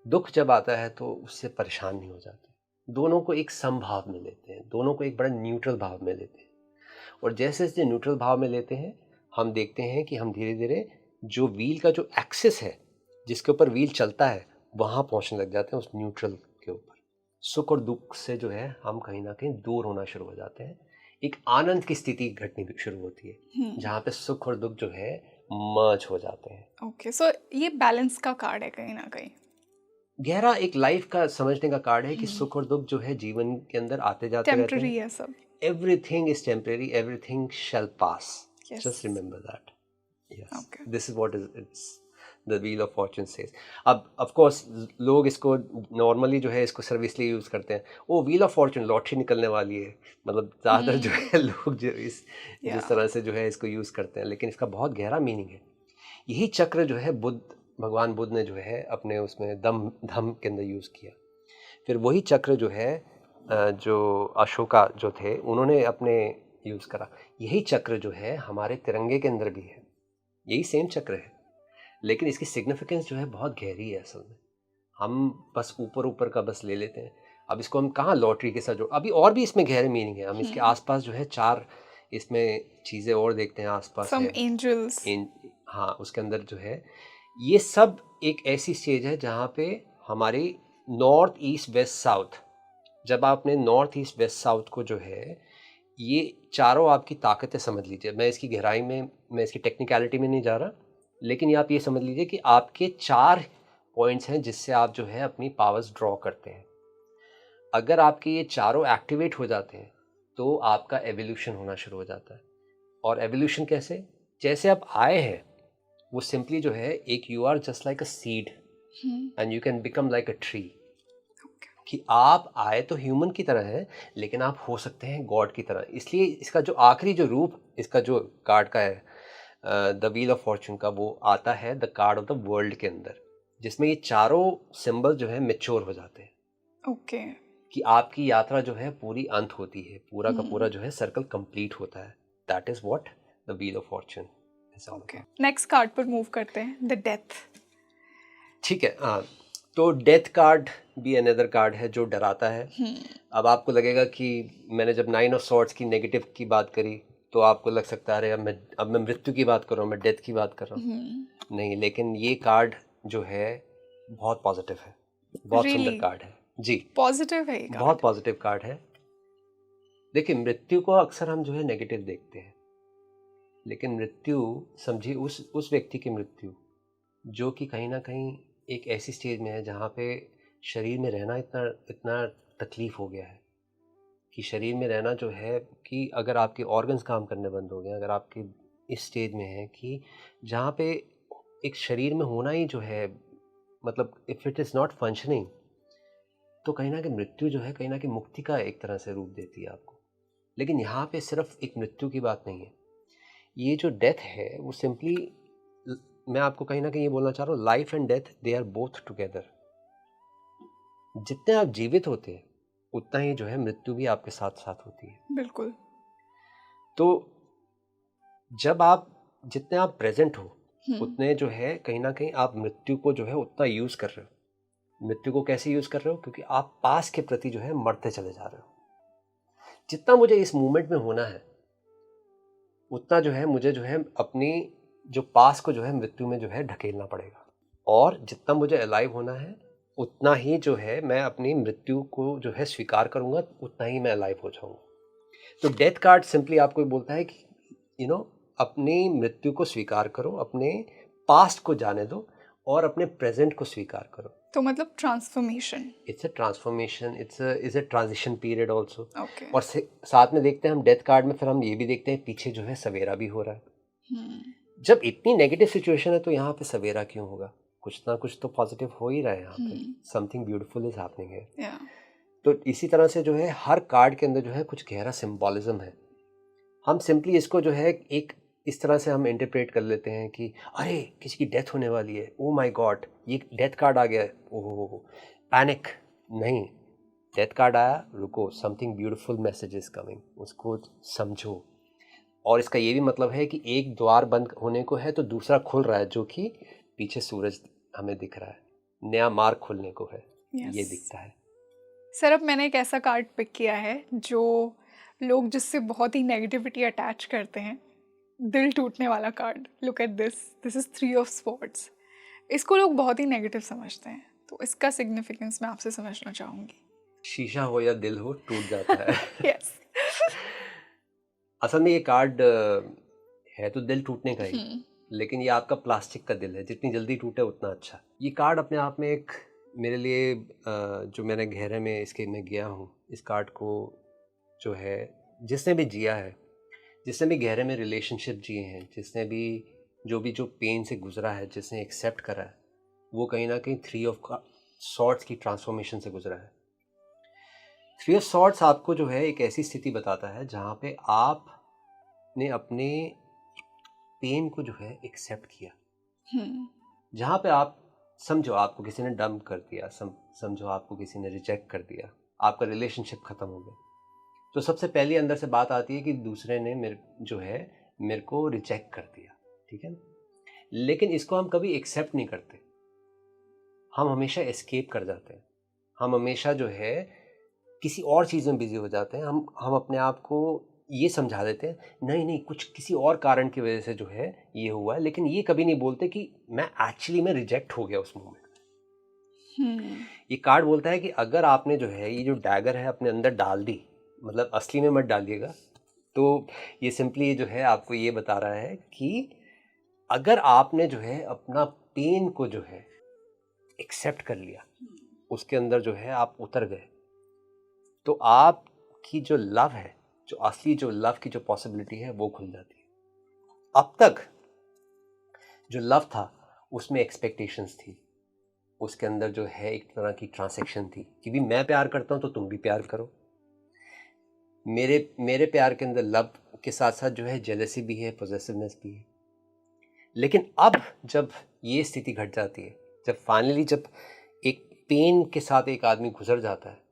दुख जब आता है तो उससे परेशान नहीं हो जाते. दोनों को एक समभाव में लेते हैं, दोनों को एक बड़ा न्यूट्रल भाव में लेते हैं. और जैसे जैसे न्यूट्रल भाव में लेते हैं, हम देखते हैं कि हम धीरे धीरे जो व्हील का जो एक्सिस है, जिसके ऊपर व्हील चलता है, वहाँ पहुँचने लग जाते हैं, उस न्यूट्रल के ऊपर. सुख और दुख से जो है हम कहीं ना कहीं दूर होना शुरू हो जाते हैं. एक आनंद की स्थिति घटनी शुरू होती है जहाँ पे सुख और दुख जो है मर्ज हो जाते हैं. ओके, सो ये बैलेंस का कार्ड है कहीं ना कहीं. गहरा एक लाइफ का समझने का कार्ड है कि सुख और दुख जो है जीवन के अंदर आते जाते रहते टेम्पररी हैं. है सब. Everything is temporary, everything shall pass. Yes. Just remember that. Yes. Okay. This is what is it's the wheel of Fortune says. अब ऑफ कोर्स लोग इसको नॉर्मली जो है इसको सिर्फ इसलिए यूज़ करते हैं, ओ व्हील ऑफ फॉर्चून, लॉटरी निकलने वाली है, मतलब ज़्यादातर जो है लोग जो जिस Yeah. तरह से जो है इसको यूज़ करते हैं, लेकिन इसका बहुत गहरा मीनिंग है। यही चक्र जो है भगवान बुद्ध ने जो है अपने उसमें धम के अंदर यूज़ किया। फिर वही चक्र जो है जो अशोका जो थे उन्होंने अपने यूज़ करा। यही चक्र जो है हमारे तिरंगे के अंदर भी है, यही सेम चक्र है, लेकिन इसकी सिग्निफिकेंस जो है बहुत गहरी है असल में। हम बस ऊपर ऊपर का बस ले लेते हैं। अब इसको हम कहाँ लॉटरी के साथ जोड़, अभी और भी इसमें गहरे मीनिंग है। हम इसके आसपास जो है 4 इसमें चीज़ें और देखते हैं आसपास Some है। angels. हाँ, उसके अंदर जो है ये सब एक ऐसी स्टेज है जहाँ पे हमारी नॉर्थ ईस्ट वेस्ट साउथ, जब आपने नॉर्थ ईस्ट वेस्ट साउथ को जो है ये चारों आपकी ताकतें समझ लीजिए। मैं इसकी गहराई में, मैं इसकी टेक्निकलिटी में नहीं जा रहा, लेकिन ये आप ये समझ लीजिए कि आपके 4 पॉइंट्स हैं जिससे आप जो है अपनी पावर्स ड्रॉ करते हैं। अगर आपके ये चारों एक्टिवेट हो जाते हैं तो आपका एवोल्यूशन होना शुरू हो जाता है। और एवोल्यूशन कैसे? जैसे आप आए हैं वो सिंपली जो है एक you are just like a seed and you can become like a tree. कि आप आए तो ह्यूमन की तरह हैं, लेकिन आप हो सकते हैं गॉड की तरह। इसलिए इसका जो आखिरी जो रूप इसका जो कार्ड का है द व्हील ऑफ फॉर्चून का, वो आता है the card of the world के अंदर, जिसमें ये चारों सिंबल जो है मेच्योर हो जाते हैं। ओके। कि आपकी यात्रा जो है पूरी अंत होती है, पूरा का पूरा जो है सर्कल कंप्लीट होता है। That is what the wheel of Fortune is all okay, about. Next card पर मूव करते हैं, द डेथ। ठीक है, हाँ। तो डेथ कार्ड भी अनदर कार्ड है जो डराता है। अब आपको लगेगा कि मैंने जब 9 ऑफ सॉर्ड्स की नेगेटिव की बात करी तो आपको लग सकता है अरे अब मैं मृत्यु की बात कर रहा हूँ, मैं डेथ की बात कर रहा हूँ। नहीं, लेकिन ये कार्ड जो है बहुत पॉजिटिव है, बहुत सुंदर Really? कार्ड है जी। पॉजिटिव है ये बहुत कार्ड। पॉजिटिव कार्ड है। देखिए, मृत्यु को अक्सर हम जो है नेगेटिव देखते हैं, लेकिन मृत्यु समझिए उस व्यक्ति की मृत्यु जो कि कहीं ना कहीं एक ऐसी स्टेज में है जहाँ पे शरीर में रहना इतना इतना तकलीफ हो गया है कि शरीर में रहना जो है कि अगर आपके ऑर्गन्स काम करने बंद हो गए, अगर आपके इस स्टेज में है कि जहाँ पे एक शरीर में होना ही जो है, मतलब if it is not functioning, तो कहीं ना कहीं मृत्यु जो है कहीं ना कहीं मुक्ति का एक तरह से रूप देती है आपको। लेकिन यहाँ पे सिर्फ एक मृत्यु की बात नहीं है, ये जो डेथ है वो सिंपली, मैं आपको कहीं ना कहीं ये बोलना चाह रहा हूँ, life and death they are both together. जितने आप जीवित होते हैं उतना ही जो है मृत्यु भी आपके साथ साथ होती है। बिल्कुल। तो जब आप जितने आप प्रेजेंट हो उतने जो है कहीं ना कहीं आप मृत्यु को जो है उतना यूज़ कर रहे हो। मृत्यु को कैसे यूज़ कर रहे हो? क्योंकि आप पास के प्रति जो है मरते चले जा रहे हो। जितना मुझे इस मूवमेंट में होना है उतना जो है मुझे जो है अपनी जो पास को जो है मृत्यु में जो है ढकेलना पड़ेगा, और जितना मुझे अलाइव होना है उतना ही जो है मैं अपनी मृत्यु को जो है स्वीकार करूंगा, उतना ही मैं अलाइव हो जाऊंगा। तो डेथ कार्ड सिंपली आपको ये बोलता है कि अपनी मृत्यु को स्वीकार करो, अपने पास्ट को जाने दो और अपने प्रेजेंट को स्वीकार करो। तो मतलब transformation, it's a transformation, it's a transition period also. Okay. और साथ में देखते हैं हम डेथ कार्ड में, फिर हम ये भी देखते हैं पीछे जो है सवेरा भी हो रहा है। जब इतनी नेगेटिव सिचुएशन है तो यहाँ पे सवेरा क्यों होगा? कुछ ना कुछ तो पॉजिटिव हो ही रहा है यहाँ पे, समथिंग ब्यूटीफुल इज हैपनिंग है। तो इसी तरह से जो है हर कार्ड के अंदर जो है कुछ गहरा सिंबॉलिज्म है। हम सिंपली इसको जो है एक इस तरह से हम इंटरप्रेट कर लेते हैं कि अरे किसी की डेथ होने वाली है, ओ माय गॉड ये डेथ कार्ड आ गया है, ओहो पैनिक। नहीं, डेथ कार्ड आया, रुको, something beautiful message is coming, उसको समझो। और इसका ये भी मतलब है कि एक द्वार बंद होने को है तो दूसरा खुल रहा है, जो कि पीछे सूरज हमें दिख रहा है, नया मार्ग खुलने को है। ये दिखता है। सर, अब मैंने एक ऐसा कार्ड पिक किया है जो लोग जिससे बहुत ही नेगेटिविटी अटैच करते हैं, दिल टूटने वाला card. Look at this is 3 of swords. इसको लोग बहुत ही नेगेटिव समझते हैं, तो इसका सिग्निफिकेंस मैं आपसे समझना चाहूँगी। शीशा हो या दिल हो, टूट जाता है। यस। असल में ये कार्ड है तो दिल टूटने का ही, लेकिन ये आपका प्लास्टिक का दिल है, जितनी जल्दी टूटे उतना अच्छा। ये कार्ड अपने आप में एक मेरे लिए जो मैंने गहरे में इसके में गया हूँ, इस कार्ड को जो है जिसने भी जिया है, जिसने भी गहरे में रिलेशनशिप जिए हैं, जिसने भी जो भी जो पेन से गुजरा है, जिसने एक्सेप्ट करा है, वो कहीं ना कहीं 3 ऑफ सॉर्ट्स की ट्रांसफॉर्मेशन से गुजरा है। 3 ऑफ सॉर्ट्स आपको जो है एक ऐसी स्थिति बताता है जहाँ पे आपने अपने पेन को जो है एक्सेप्ट किया, जहाँ पे आप समझो आपको किसी ने डंप कर दिया, समझो आपको किसी ने रिजेक्ट कर दिया, आपका रिलेशनशिप ख़त्म हो गया, तो सबसे पहले अंदर से बात आती है कि दूसरे ने मेरे को रिजेक्ट कर दिया, ठीक है। लेकिन इसको हम कभी एक्सेप्ट नहीं करते, हम हमेशा एस्केप कर जाते हैं, हम हमेशा जो है किसी और चीज़ में बिजी हो जाते हैं। हम अपने आप को ये समझा देते हैं नहीं नहीं कुछ किसी और कारण की वजह से जो है ये हुआ है, लेकिन ये कभी नहीं बोलते कि मैं एक्चुअली में रिजेक्ट हो गया उस मोमेंट में। ये कार्ड बोलता है कि अगर आपने जो है ये जो डैगर है अपने अंदर डाल दी, मतलब असली में मत डालिएगा, तो ये सिंपली जो है आपको ये बता रहा है कि अगर आपने जो है अपना पेन को जो है एक्सेप्ट कर लिया, उसके अंदर जो है आप उतर गए, तो आपकी जो लव है, जो असली जो लव की जो पॉसिबिलिटी है वो खुल जाती है। अब तक जो लव था उसमें एक्सपेक्टेशंस थी, उसके अंदर जो है एक तरह की ट्रांसैक्शन थी कि भी मैं प्यार करता हूं तो तुम भी प्यार करो। मेरे प्यार के अंदर लव के साथ साथ जो है जेलसी भी है, पॉसेसिवनेस भी है। लेकिन अब जब ये स्थिति घट जाती है, जब फाइनली जब एक पेन के साथ एक आदमी गुजर जाता है,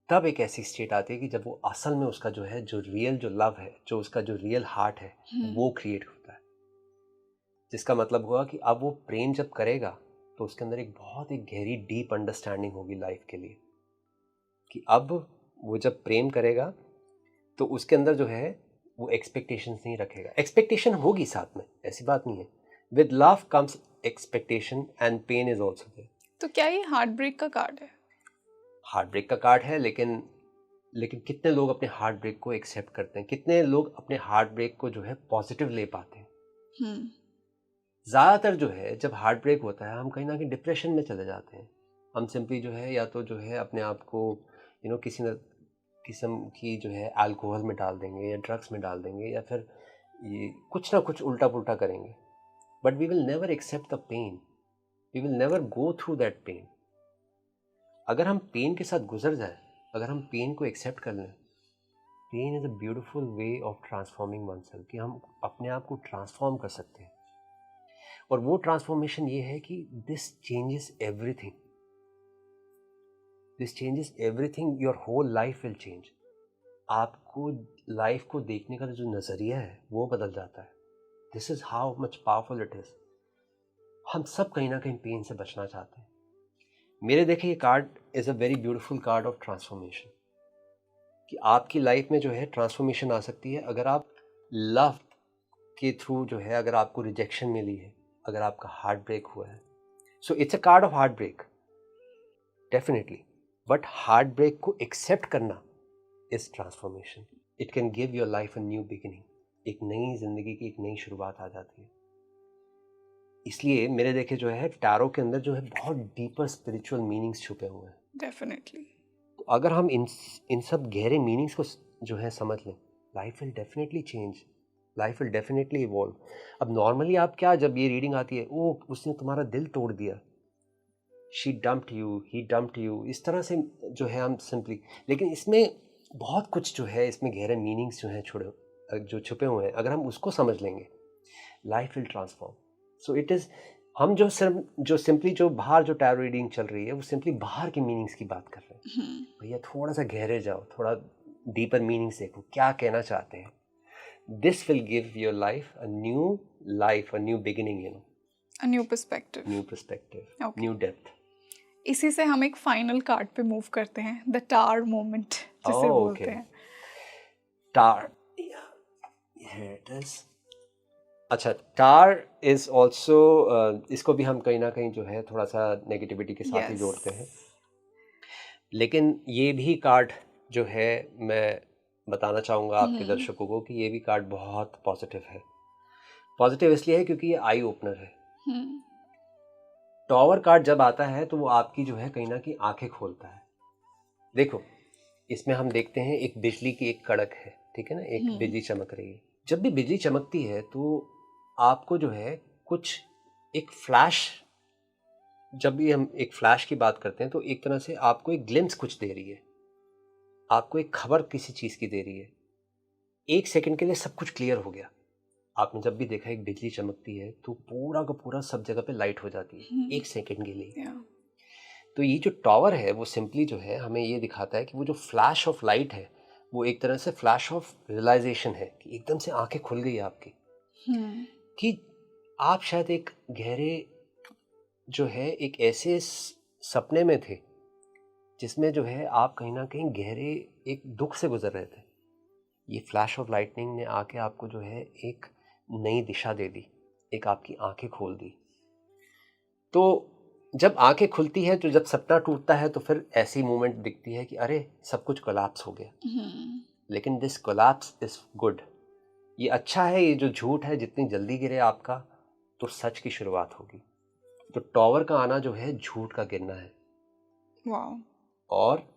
तब एक ऐसी स्टेट आती है कि जब वो असल में उसका जो है जो रियल जो लव है, जो उसका जो रियल हार्ट है वो क्रिएट होता है। जिसका मतलब हुआ कि अब वो प्रेम जब करेगा तो उसके अंदर एक बहुत एक गहरी डीप अंडरस्टैंडिंग होगी लाइफ के लिए, कि अब वो जब प्रेम करेगा तो उसके अंदर जो है वो एक्सपेक्टेशंस नहीं रखेगा। एक्सपेक्टेशन होगी साथ में, ऐसी बात नहीं है। With love comes expectation and pain is also there. तो क्या ये हार्ट ब्रेक का कार्ड है? हार्ट ब्रेक का कार्ड है, लेकिन कितने लोग अपने हार्ट ब्रेक को एक्सेप्ट करते हैं, कितने लोग अपने हार्ट ब्रेक को जो है पॉजिटिव ले पाते हैं। ज़्यादातर जो है जब हार्ट ब्रेक होता है हम कहीं ना कहीं डिप्रेशन में चले जाते हैं। हम सिंपली जो है या तो जो है अपने आप को किसी न किस्म की जो है अल्कोहल में डाल देंगे या ड्रग्स में डाल देंगे या फिर ये कुछ ना कुछ उल्टा पुल्टा करेंगे, but we will never accept the pain, we will never go through that pain. अगर हम पेन के साथ गुजर जाए, अगर हम पेन को एक्सेप्ट कर लें, pain is a beautiful way of transforming oneself, कि हम अपने आप को ट्रांसफॉर्म कर सकते हैं। और वो ट्रांसफॉर्मेशन ये है कि this changes everything, this changes everything, your whole life will change. आपको लाइफ को देखने का जो नज़रिया है वो बदल जाता है। This is how much powerful it is. हम सब कहीं ना कहीं पेन से बचना चाहते हैं। मेरे देखिए ये card is a very beautiful card of transformation, कि आपकी लाइफ में जो है ट्रांसफॉर्मेशन आ सकती है अगर आप लव के थ्रू जो है, अगर आपको रिजेक्शन मिली है, अगर आपका हार्ट ब्रेक हुआ है। So it's a card of heartbreak definitely, but heartbreak को एक्सेप्ट करना is transformation. It can give your life a new beginning, एक नई जिंदगी की एक नई शुरुआत आ जाती है। इसलिए मेरे देखे जो है टैरो के अंदर जो है बहुत डीपर स्पिरिचुअल मीनिंग्स छुपे हुए हैं। डेफिनेटली। तो अगर हम इन सब गहरे मीनिंग्स को जो है समझ लें, life will definitely change, life will definitely evolve. अब नॉर्मली आप क्या, जब ये रीडिंग आती है, ओ उसने तुम्हारा दिल तोड़ दिया, she dumped you, he dumped you, इस तरह से जो है हम सिंपली, लेकिन इसमें बहुत कुछ जो है, इसमें गहरे मीनिंग्स जो हैं जो छुपे हुए हैं, अगर हम उसको समझ लेंगे, life will transform. So it is, हम जो सिंपली जो बाहर जो टैरो रीडिंग चल रही है वो सिंपली बाहर के मीनिंग्स की बात कर रहे हैं। भैया थोड़ा सा गहरे जाओ, थोड़ा डीपर मीनिंग्स देखो, क्या कहना चाहते हैं। This will give your life a new beginning, a new perspective, new depth. इसी से हम एक फाइनल कार्ड पे मूव करते हैं, द टावर मोमेंट जिसे बोलते हैं। Tower, here it is। अच्छा, टार इज ऑल्सो, इसको भी हम कहीं ना कहीं जो है थोड़ा सा नेगेटिविटी के साथ ही जोड़ते हैं, लेकिन ये भी कार्ड जो है मैं बताना चाहूँगा आपके दर्शकों को कि ये भी कार्ड बहुत पॉजिटिव है। पॉजिटिव इसलिए है क्योंकि ये आई ओपनर है। टावर कार्ड जब आता है तो वो आपकी जो है कहीं ना कहीं आंखें खोलता है। देखो इसमें हम देखते हैं एक बिजली की एक कड़क है, ठीक है ना, एक बिजली चमक रही है। जब भी बिजली चमकती है तो आपको जो है कुछ एक फ्लैश, जब भी हम एक फ्लैश की बात करते हैं तो एक तरह से आपको एक ग्लिम्स कुछ दे रही है, आपको एक खबर किसी चीज़ की दे रही है। एक सेकंड के लिए सब कुछ क्लियर हो गया। आपने जब भी देखा एक बिजली चमकती है तो पूरा का पूरा सब जगह पे लाइट हो जाती है एक सेकंड के लिए। तो ये जो टॉवर है वो सिंपली जो है हमें ये दिखाता है कि वो जो फ्लैश ऑफ लाइट है वो एक तरह से फ्लैश ऑफ रियलाइजेशन है कि एकदम से आंखें खुल गई आपकी कि आप शायद एक गहरे जो है एक ऐसे सपने में थे जिसमें जो है आप कहीं ना कहीं गहरे एक दुख से गुजर रहे थे। ये फ्लैश ऑफ लाइटनिंग ने आके आपको जो है एक नई दिशा दे दी, एक आपकी आंखें खोल दी। तो जब आंखें खुलती हैं तो जब सपना टूटता है तो फिर ऐसी मूवमेंट दिखती है कि अरे सब कुछ कोलैप्स हो गया। लेकिन दिस कोलैप्स इज गुड, ये अच्छा है। ये जो झूठ है जितनी जल्दी गिरे आपका तो सच की शुरुआत होगी। तो टॉवर का आना जो है झूठ का गिरना है और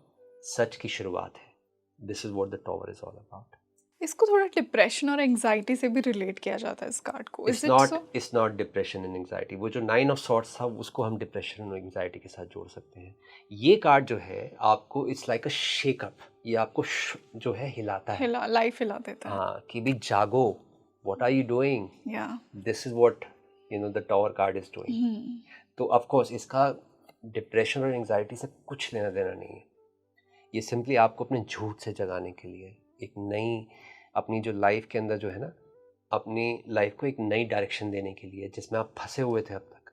सच की शुरुआत है। This is what the tower is all about. इसको थोड़ा डिप्रेशन और एंजाइटी से भी रिलेट किया जाता है इस कार्ड को। It's not depression and anxiety. वो जो 9 ऑफ सॉर्ट्स था उसको हम डिप्रेशन और एंजाइटी के साथ जोड़ सकते हैं। ये कार्ड जो है आपको इट्स लाइक अ शेकअप, ये आपको जो है हिलाता है, लाइफ हिला देता है। हाँ कि भी जागो, what are you doing, this is what you know the tower card is doing. तो ऑफ कोर्स इसका डिप्रेशन और एंजाइटी से कुछ लेना देना नहीं है। ये सिंपली आपको अपने झूठ से जगाने के लिए एक नई अपनी जो लाइफ के अंदर जो है ना, अपनी लाइफ को एक नई डायरेक्शन देने के लिए, जिसमें आप फंसे हुए थे अब तक,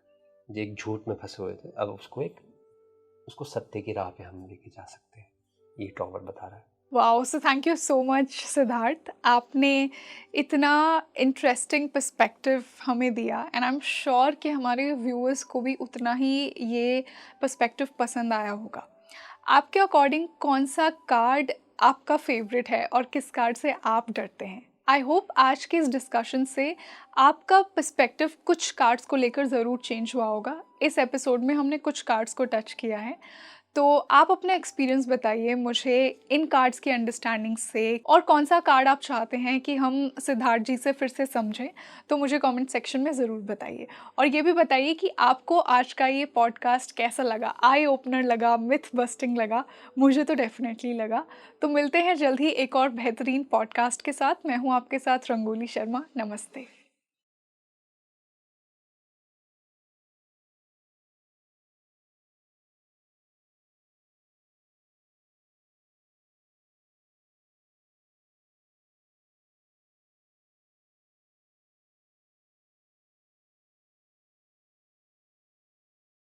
जो एक झूठ में फंसे हुए थे, अब उसको सत्य की राह पे हम लेके जा सकते हैं। ये टॉवर बता रहा है। Wow, so thank you so much Siddharth, आपने इतना इंटरेस्टिंग पर्सपेक्टिव हमें दिया एंड आई एम श्योर कि हमारे व्यूअर्स को भी उतना ही ये पर्सपेक्टिव पसंद आया होगा। आपके अकॉर्डिंग कौन सा कार्ड आपका फेवरेट है और किस कार्ड से आप डरते हैं? आई होप आज के इस डिस्कशन से आपका पर्सपेक्टिव कुछ कार्ड्स को लेकर ज़रूर चेंज हुआ होगा। इस एपिसोड में हमने कुछ कार्ड्स को टच किया है, तो आप अपना एक्सपीरियंस बताइए मुझे इन कार्ड्स की अंडरस्टैंडिंग से, और कौन सा कार्ड आप चाहते हैं कि हम सिद्धार्थ जी से फिर से समझें, तो मुझे कमेंट सेक्शन में ज़रूर बताइए। और ये भी बताइए कि आपको आज का ये पॉडकास्ट कैसा लगा, आई ओपनर लगा, मिथ बस्टिंग लगा? मुझे तो डेफिनेटली लगा। तो मिलते हैं जल्द ही एक और बेहतरीन पॉडकास्ट के साथ। मैं हूँ आपके साथ रंगोली शर्मा। नमस्ते।